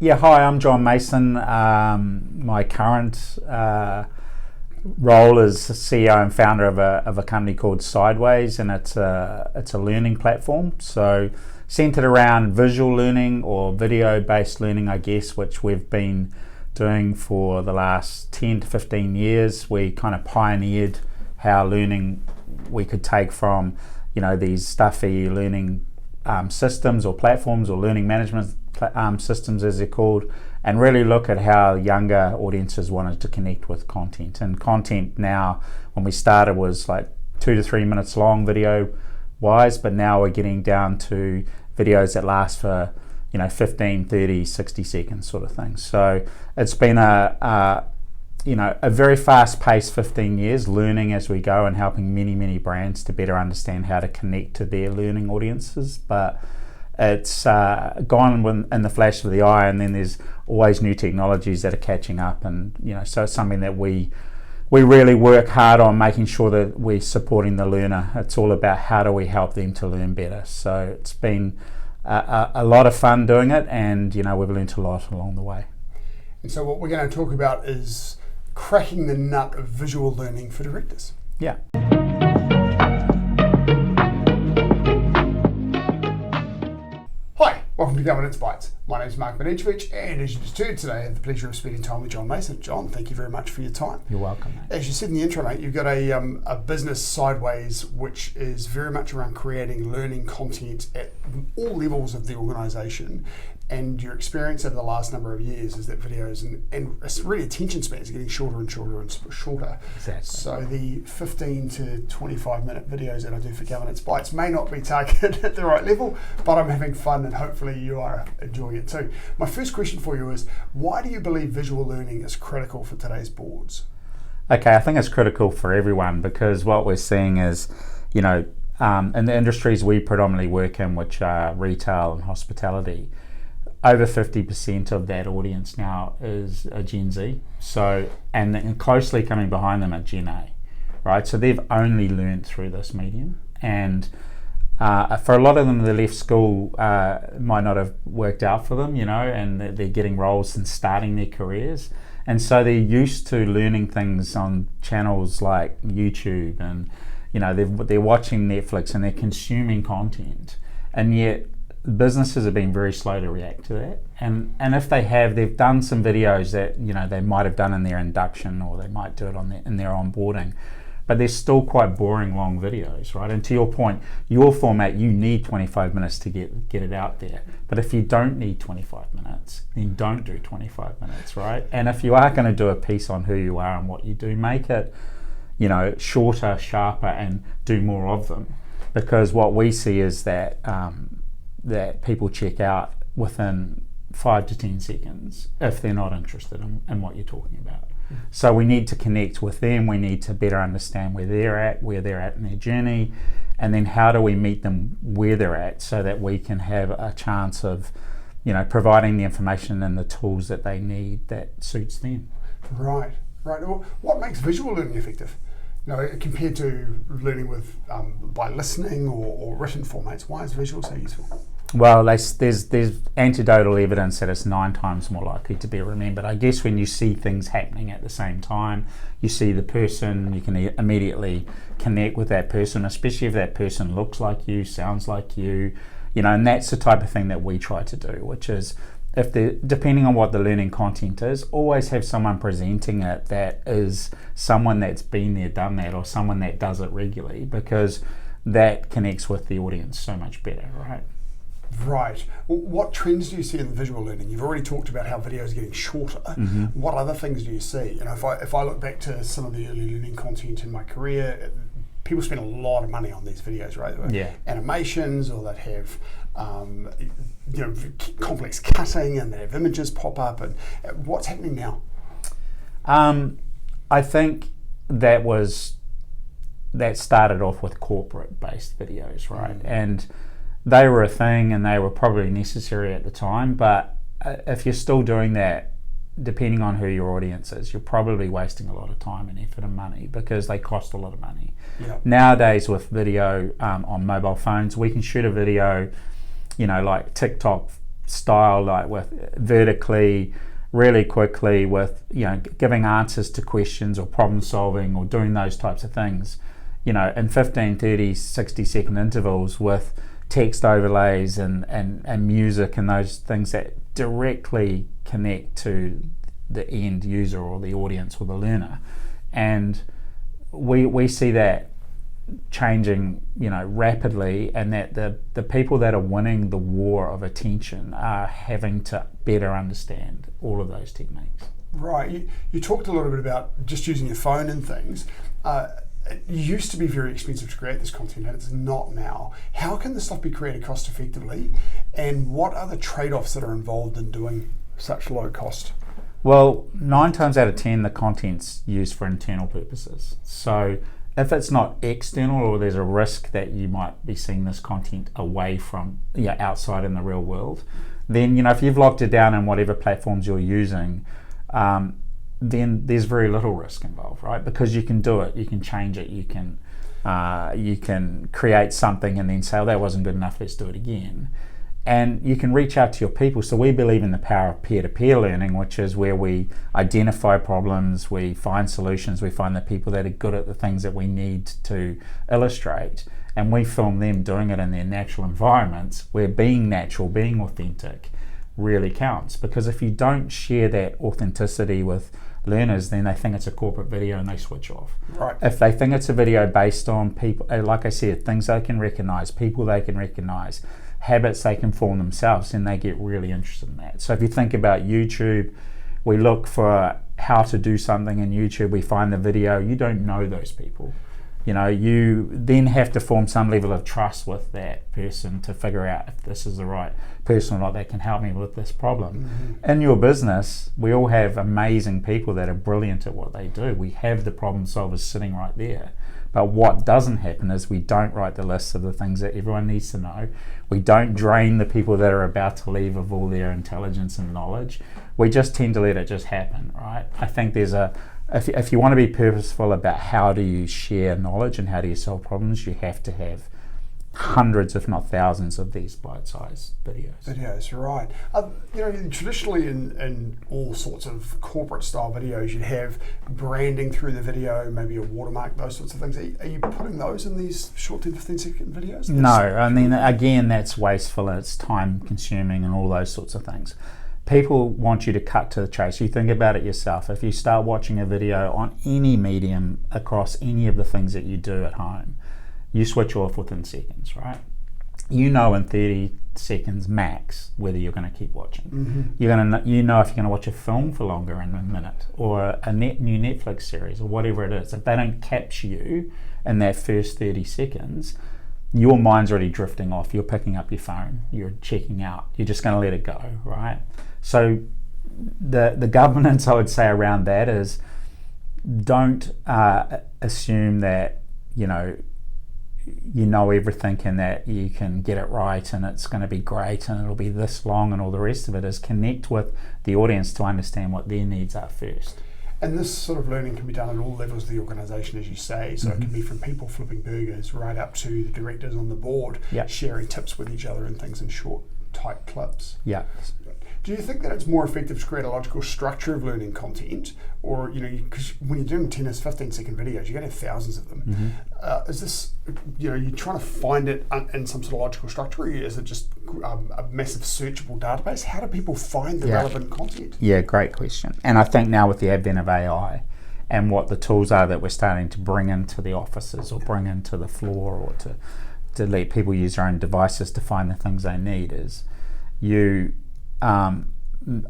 Yeah, hi, I'm John Mason. My current role is CEO and founder of a company called Sideways, and it's a learning platform. So centered around visual learning or video-based learning, I guess, which we've been doing for the last 10 to 15 years. We kind of pioneered how learning we could take from, these stuffy learning systems or platforms or learning management systems, as they're called, and really look at how younger audiences wanted to connect with content. And content now, when we started, was like 2 to 3 minutes long video wise, but now we're getting down to videos that last for 15, 30, 60 seconds sort of thing. So it's been a very fast-paced 15 years, learning as we go and helping many brands to better understand how to connect to their learning audiences. But it's gone in the flash of the eye, and then there's always new technologies that are catching up, and so it's something that we really work hard on, making sure that we're supporting the learner. It's all about how do we help them to learn better. So it's been a lot of fun doing it, and we've learned a lot along the way. And so what we're going to talk about is cracking the nut of visual learning for directors. Yeah. Hi, welcome to Governance Bites. My name is Mark Banicevich, and as you just heard today, I have the pleasure of spending time with John Mason. John, thank you very much for your time. You're welcome, mate. As you said in the intro, mate, you've got a business, Sideways, which is very much around creating learning content at all levels of the organisation. And your experience over the last number of years is that videos and really attention spans are getting shorter and shorter and shorter. Exactly. So the 15 to 25 minute videos that I do for Governance Bites may not be targeted at the right level, but I'm having fun and hopefully you are enjoying it too. My first question for you is, why do you believe visual learning is critical for today's boards? Okay, I think it's critical for everyone, because what we're seeing is, in the industries we predominantly work in, which are retail and hospitality, over 50% of that audience now is a Gen Z. So, and closely coming behind them are Gen A, right? So they've only learned through this medium, and for a lot of them, they left school, might not have worked out for them, and they're getting roles and starting their careers. And so they're used to learning things on channels like YouTube, and they're watching Netflix and they're consuming content, and yet businesses have been very slow to react to that. And if they have, they've done some videos that they might have done in their induction, or they might do it in their onboarding, but they're still quite boring long videos, right? And to your point, your format, you need 25 minutes to get it out there. But if you don't need 25 minutes, then don't do 25 minutes, right? And if you are going to do a piece on who you are and what you do, make it shorter, sharper, and do more of them. Because what we see is that that people check out within 5 to 10 seconds if they're not interested in what you're talking about. So we need to connect with them, we need to better understand where they're at in their journey, and then how do we meet them where they're at so that we can have a chance of providing the information and the tools that they need that suits them. Right. Well, what makes visual learning effective? Compared to learning with by listening or written formats, why is visual so useful? Well, there's anecdotal evidence that it's 9 times more likely to be remembered. I guess when you see things happening at the same time, you see the person, you can immediately connect with that person, especially if that person looks like you, sounds like you, and that's the type of thing that we try to do, which is, depending on what the learning content is, always have someone presenting it that is someone that's been there, done that, or someone that does it regularly, because that connects with the audience so much better, right? Right. Well, what trends do you see in the visual learning? You've already talked about how videos are getting shorter. Mm-hmm. What other things do you see? If I look back to some of the early learning content in my career, people spend a lot of money on these videos, right? Yeah. Animations, or that have complex cutting, and they have images pop up. And what's happening now? I think that started off with corporate-based videos, right? And they were a thing, and they were probably necessary at the time. But if you're still doing that, depending on who your audience is, you're probably wasting a lot of time and effort and money, because they cost a lot of money. Yeah. Nowadays, with video on mobile phones, we can shoot a video, like TikTok style, like with vertically, really quickly, with giving answers to questions or problem solving or doing those types of things, in 15, 30, 60-second intervals with text overlays and music and those things that directly connect to the end user or the audience or the learner. And we see that changing rapidly, and that the people that are winning the war of attention are having to better understand all of those techniques. Right. You talked a little bit about just using your phone and things. It used to be very expensive to create this content, and it's not now. How can this stuff be created cost effectively, and what are the trade-offs that are involved in doing such low cost? Well, 9 times out of 10 the content's used for internal purposes. So if it's not external, or there's a risk that you might be seeing this content away from outside in the real world, then if you've locked it down in whatever platforms you're using, then there's very little risk involved, right? Because you can do it, you can change it, you can create something and then say, oh, that wasn't good enough, let's do it again. And you can reach out to your people. So we believe in the power of peer-to-peer learning, which is where we identify problems, we find solutions, we find the people that are good at the things that we need to illustrate, and we film them doing it in their natural environments, where being natural, being authentic really counts. Because if you don't share that authenticity with learners, then they think it's a corporate video and they switch off. Right. If they think it's a video based on people, like I said, things they can recognize, people they can recognize, habits they can form themselves, then they get really interested in that. So if you think about YouTube, we look for how to do something in YouTube, we find the video, you don't know those people. You then have to form some level of trust with that person to figure out if this is the right person or not that can help me with this problem. Mm-hmm. In your business, we all have amazing people that are brilliant at what they do. We have the problem solvers sitting right there. But what doesn't happen is we don't write the list of the things that everyone needs to know. We don't drain the people that are about to leave of all their intelligence and knowledge. We just tend to let it just happen, right? I think there's if you want to be purposeful about how do you share knowledge and how do you solve problems, you have to have hundreds, if not thousands, of these bite-sized videos. Right. Traditionally in all sorts of corporate style videos, you'd have branding through the video, maybe a watermark, those sorts of things. Are you putting those in these short 10, 15-second videos? No, I mean, again, that's wasteful and it's time-consuming and all those sorts of things. People want you to cut to the chase. You think about it yourself. If you start watching a video on any medium across any of the things that you do at home, you switch off within seconds, right? In 30 seconds max whether you're going to keep watching. Mm-hmm. If you're going to watch a film for longer in a minute, or a new Netflix series, or whatever it is. If they don't capture you in that first 30 seconds, your mind's already drifting off. You're picking up your phone, you're checking out, you're just going to let it go, right? So the governance, I would say, around that is, don't assume that you know everything and that you can get it right and it's going to be great and it'll be this long and all the rest of it. Is connect with the audience to understand what their needs are first. And this sort of learning can be done at all levels of the organisation, as you say. So It can be from people flipping burgers right up to the directors on the board, sharing tips with each other and things in short, tight clips. Yeah. Do you think that it's more effective to create a logical structure of learning content, or because when you're doing 10 or 15-second videos, you're going to have thousands of them. Mm-hmm. Is this, you're trying to find it in some sort of logical structure, or is it just a massive searchable database? How do people find the relevant content? Yeah, great question. And I think now with the advent of AI and what the tools are that we're starting to bring into the offices or bring into the floor, or to let people use their own devices to find the things they need, is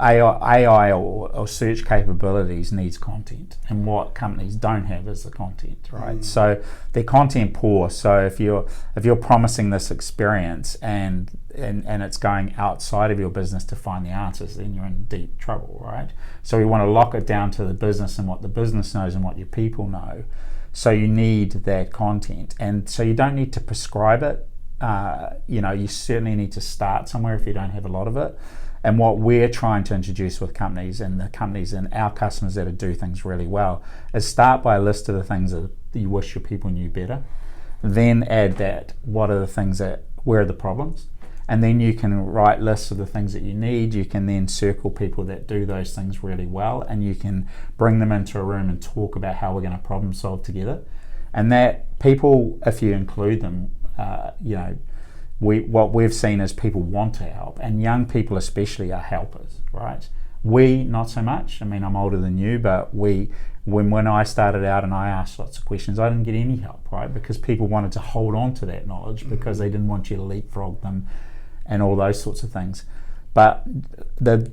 AI or search capabilities needs content, and what companies don't have is the content, right? So they're content poor. So if you're promising this experience and it's going outside of your business to find the answers, then you're in deep trouble, right? So we want to lock it down to the business and what the business knows and what your people know. So you need that content, and so you don't need to prescribe it. You certainly need to start somewhere if you don't have a lot of it. And what we're trying to introduce with companies, and the companies and our customers that do things really well, is start by a list of the things that you wish your people knew better. Then add that, what are the things where are the problems? And then you can write lists of the things that you need. You can then circle people that do those things really well, and you can bring them into a room and talk about how we're going to problem solve together. And that people, if you include them, what we've seen is people want to help, and young people especially are helpers, right? We, not so much. I mean, I'm older than you, but when I started out and I asked lots of questions, I didn't get any help, right? Because people wanted to hold on to that knowledge because they didn't want you to leapfrog them and all those sorts of things. But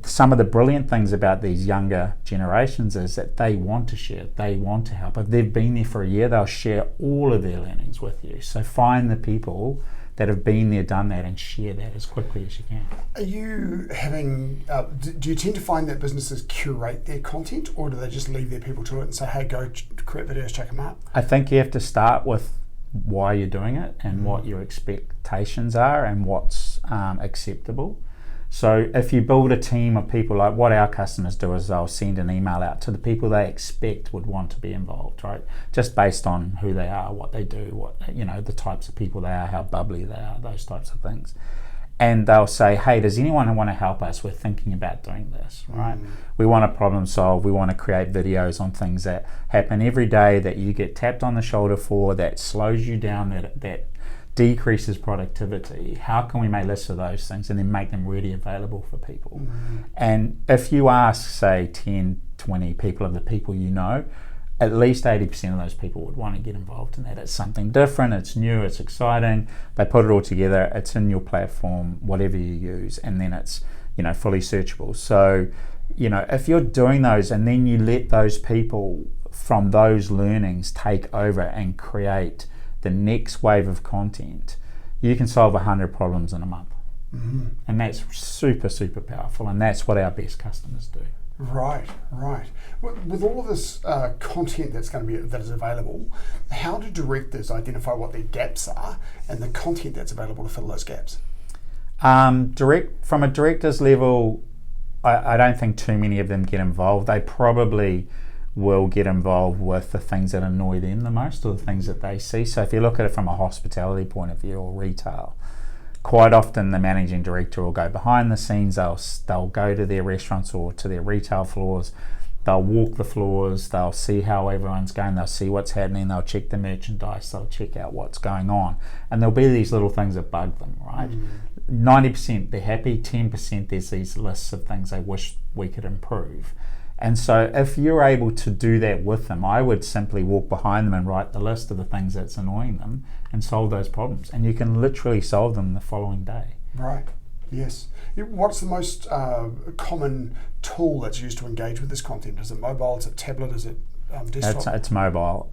some of the brilliant things about these younger generations is that they want to share, they want to help. If they've been there for a year, they'll share all of their learnings with you. So find the people that have been there, done that, and share that as quickly as you can. Are you having, do you tend to find that businesses curate their content, or do they just leave their people to it and say, hey, go create videos, check them out? I think you have to start with why you're doing it and what your expectations are and what's acceptable. So if you build a team of people, like what our customers do is they'll send an email out to the people they expect would want to be involved, right? Just based on who they are, what they do, the types of people they are, how bubbly they are, those types of things. And they'll say, hey, does anyone want to help us? We're thinking about doing this, right? We want to problem solve. We want to create videos on things that happen every day that you get tapped on the shoulder for, that slows you down, that decreases productivity. How can we make lists of those things and then make them really available for people? And if you ask, say, 10, 20 people of the people you know, at least 80% of those people would want to get involved in that. It's something different, it's new, it's exciting. They put it all together, it's in your platform, whatever you use, and then it's fully searchable. So if you're doing those and then you let those people from those learnings take over and create the next wave of content, you can solve 100 problems in a month. And that's super, super powerful, and that's what our best customers do. Right. With all of this content that is available, how do directors identify what their gaps are and the content that's available to fill those gaps? From a director's level, I don't think too many of them get involved. They probably will get involved with the things that annoy them the most, or the things that they see. So if you look at it from a hospitality point of view or retail, quite often the managing director will go behind the scenes. They'll go to their restaurants or to their retail floors. They'll walk the floors. They'll see how everyone's going. They'll see what's happening. They'll check the merchandise. They'll check out what's going on. And there'll be these little things that bug them, right? 90% they're happy. 10% there's these lists of things they wish we could improve. And so if you're able to do that with them, I would simply walk behind them and write the list of the things that's annoying them and solve those problems. And you can literally solve them the following day. Right, yes. What's the most common tool that's used to engage with this content? Is it mobile, is it tablet, is it desktop? It's mobile.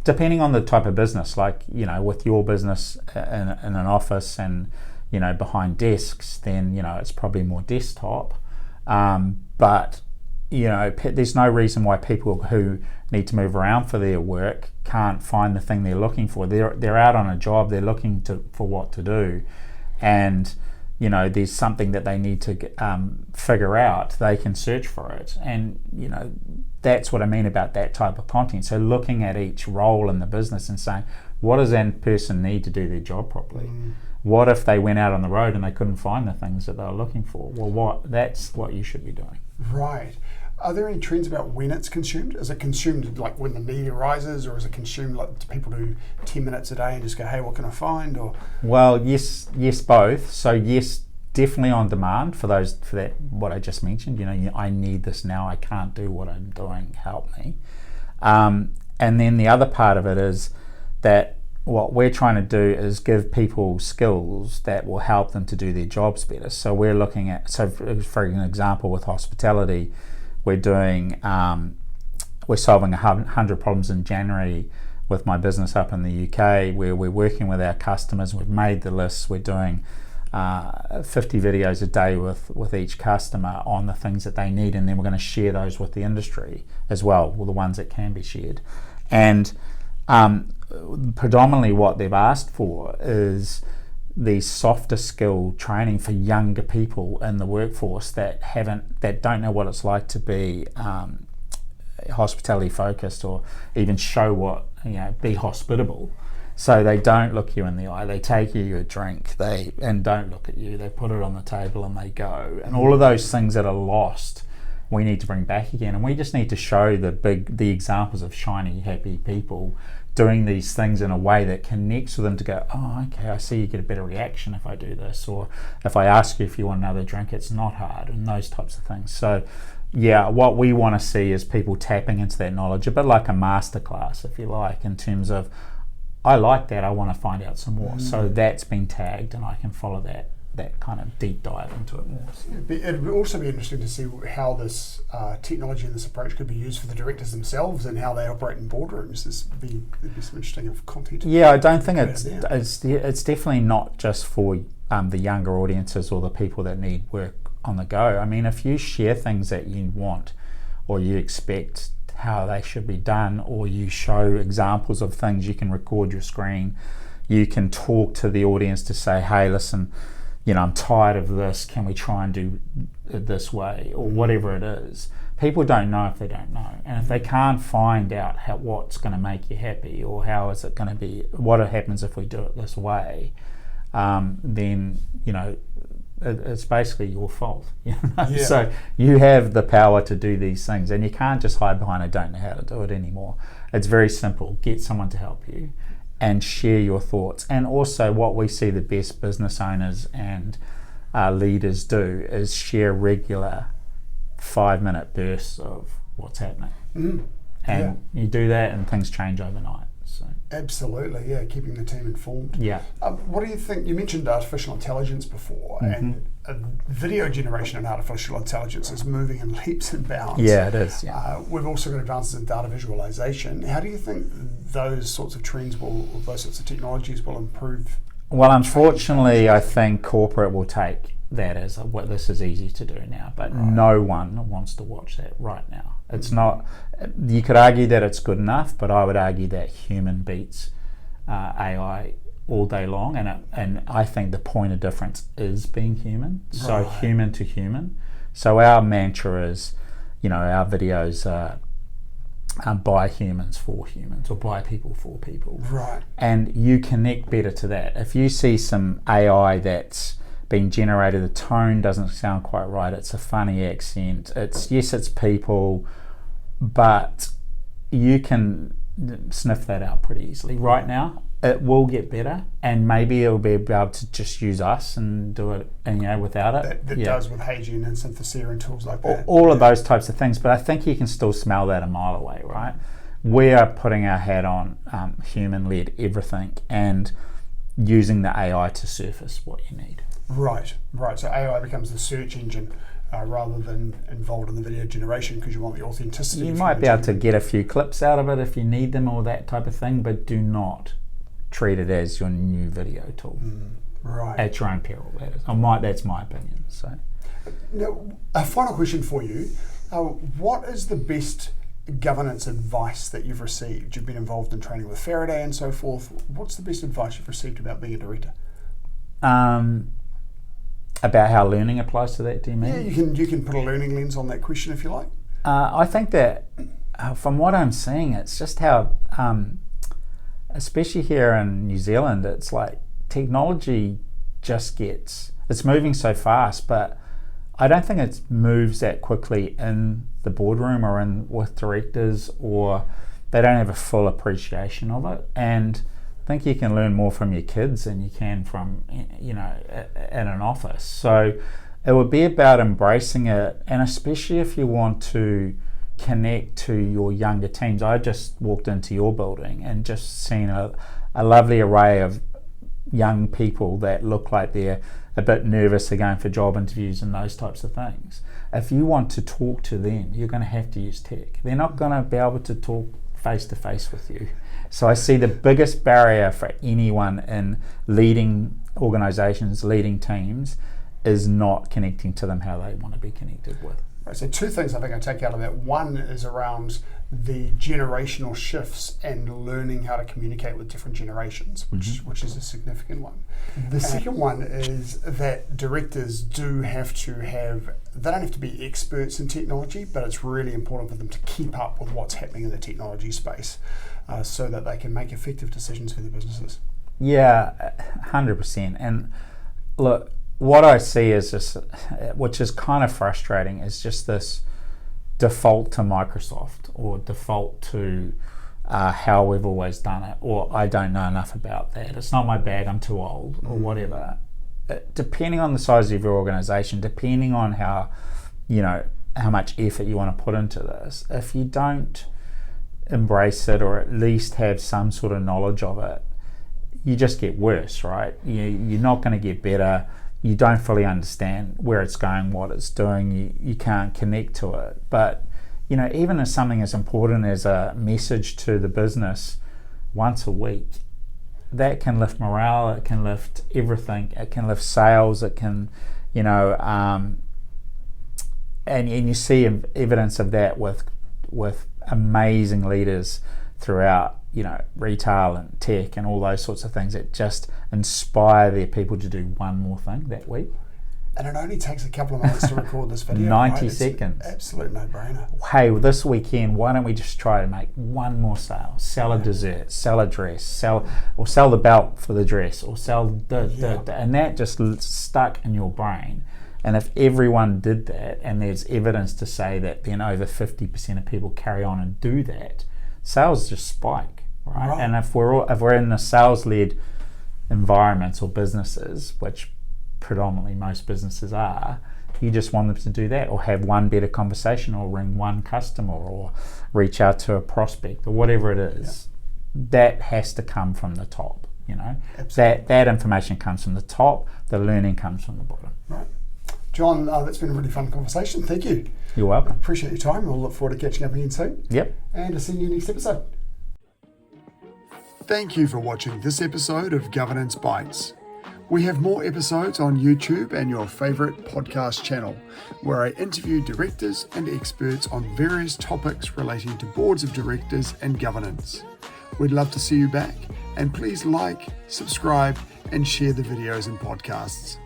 Depending on the type of business, like, with your business in an office and, behind desks, then, it's probably more desktop. But there's no reason why people who need to move around for their work can't find the thing they're looking for. They're out on a job, they're looking for what to do, and there's something that they need to figure out. They can search for it, and that's what I mean about that type of content. So looking at each role in the business and saying, what does that person need to do their job properly? What if they went out on the road and they couldn't find the things that they were looking for? Well, that's what you should be doing. Right. Are there any trends about when it's consumed? Is it consumed like when the need arises, or is it consumed like do people do 10 minutes a day and just go, hey, what can I find? Or well, yes, both. So yes, definitely on demand for that what I just mentioned. I need this now. I can't do what I'm doing. Help me. And then the other part of it is that what we're trying to do is give people skills that will help them to do their jobs better. So we're looking at, for an example, with hospitality, we're solving 100 problems in January with my business up in the UK, where we're working with our customers. We've made the lists. We're doing 50 videos a day with each customer on the things that they need, and then we're going to share those with the industry as well, the ones that can be shared. And predominantly what they've asked for is the softer skill training for younger people in the workforce that don't know what it's like to be hospitality focused, or even show be hospitable. So they don't look you in the eye. They take you a drink. And don't look at you. They put it on the table and they go. And all of those things that are lost, we need to bring back again. And we just need to show the examples of shiny, happy people doing these things in a way that connects with them to go, oh, okay, I see you get a better reaction if I do this, or if I ask you if you want another drink, it's not hard, and those types of things. So yeah, what we want to see is people tapping into that knowledge, a bit like a masterclass, if you like, in terms of, I like that, I want to find out some more. So that's been tagged, and I can follow that kind of deep dive into it more. It would also be interesting to see how this technology and this approach could be used for the directors themselves and how they operate in boardrooms. There'd be some interesting content. Yeah, I don't think it's definitely not just for the younger audiences or the people that need work on the go. I mean, if you share things that you want or you expect how they should be done, or you show examples of things, you can record your screen, you can talk to the audience to say, hey, listen, I'm tired of this, can we try and do it this way, or whatever it is. People don't know if they don't know, and if they can't find out what's going to make you happy, or how is it going to be, what happens if we do it this way, then it's basically your fault. Yeah. So you have the power to do these things, and you can't just hide behind I don't know how to do it anymore. It's very simple. Get someone to help you and share your thoughts. And also what we see the best business owners and leaders do is share regular 5-minute bursts of what's happening. And you do that and things change overnight. So. Absolutely, yeah, keeping the team informed. Yeah. What do you think? You mentioned artificial intelligence before, and video generation and artificial intelligence is moving in leaps and bounds. Yeah, it is. Yeah. We've also got advances in data visualization. How do you think those sorts of trends those sorts of technologies will improve? Well, unfortunately, I think corporate will take that as this is easy to do now, but no one wants to watch that right now. It's not. You could argue that it's good enough, but I would argue that human beats AI all day long, and I think the point of difference is being human. So human to human. So our mantra is, our videos are by humans for humans, or by people for people. Right. And you connect better to that. If you see some AI that's been generated, the tone doesn't sound quite right, it's a funny accent, it's people, but you can sniff that out pretty easily. Right now, it will get better, and maybe it'll be able to just use us and do it, and without it. That does with Heijian and Synthesia and tools like that. All of those types of things, but I think you can still smell that a mile away, right? We are putting our hat on human-led everything and using the AI to surface what you need. Right. So AI becomes the search engine rather than involved in the video generation, because you want the authenticity. You might be able to get a few clips out of it if you need them, or that type of thing, but do not treat it as your new video tool. Right. At your own peril, that is. That's my opinion. So, now, a final question for you. What is the best governance advice that you've received? You've been involved in training with Faraday and so forth. What's the best advice you've received about being a director? About how learning applies to that, do you mean? Yeah, you can put a learning lens on that question if you like. I think that from what I'm seeing, it's just how, especially here in New Zealand, it's like technology it's moving so fast, but I don't think it moves that quickly in the boardroom or with directors, or they don't have a full appreciation of it. And I think you can learn more from your kids than you can from, in an office. So it would be about embracing it, and especially if you want to connect to your younger teams. I just walked into your building and just seen a lovely array of young people that look like they're a bit nervous, they're going for job interviews and those types of things. If you want to talk to them, you're going to have to use tech. They're not going to be able to talk face to face with you. So I see the biggest barrier for anyone in leading organisations, leading teams, is not connecting to them how they want to be connected with. So two things I think I take out of that. One is around the generational shifts and learning how to communicate with different generations, which is a significant one. The second one is that directors do have to have, they don't have to be experts in technology, but it's really important for them to keep up with what's happening in the technology space so that they can make effective decisions for their businesses. Yeah, 100%. And look, what I see is just, which is kind of frustrating, is just this default to Microsoft or default to how we've always done it, or I don't know enough about that, it's not my bag, I'm too old, or whatever. Depending on the size of your organization, depending on how much effort you want to put into this, if you don't embrace it or at least have some sort of knowledge of it, you just get worse, right? You're not going to get better. You don't fully understand where it's going, what it's doing. You can't connect to it. But even as something as important as a message to the business once a week, that can lift morale. It can lift everything. It can lift sales. It can, and you see evidence of that with amazing leaders throughout retail and tech and all those sorts of things that just inspire their people to do one more thing that week. And it only takes a couple of minutes to record this video. 90 seconds. Absolute no-brainer. Hey, this weekend, why don't we just try to make one more sale? Sell a dessert, sell a dress, sell the belt for the dress, or sell and that just stuck in your brain. And if everyone did that, and there's evidence to say that then over 50% of people carry on and do that, sales just spike, right? And if we're in the sales-led environments or businesses, which predominantly most businesses are, you just want them to do that, or have one better conversation, or ring one customer, or reach out to a prospect, or whatever it is. That has to come from the top. That information comes from the top. The learning comes from the bottom. Right. John, that's been a really fun conversation. Thank you. You're welcome. Appreciate your time. We'll look forward to catching up again soon. Yep. And to see you next episode. Thank you for watching this episode of Governance Bites. We have more episodes on YouTube and your favourite podcast channel, where I interview directors and experts on various topics relating to boards of directors and governance. We'd love to see you back, and please like, subscribe, and share the videos and podcasts.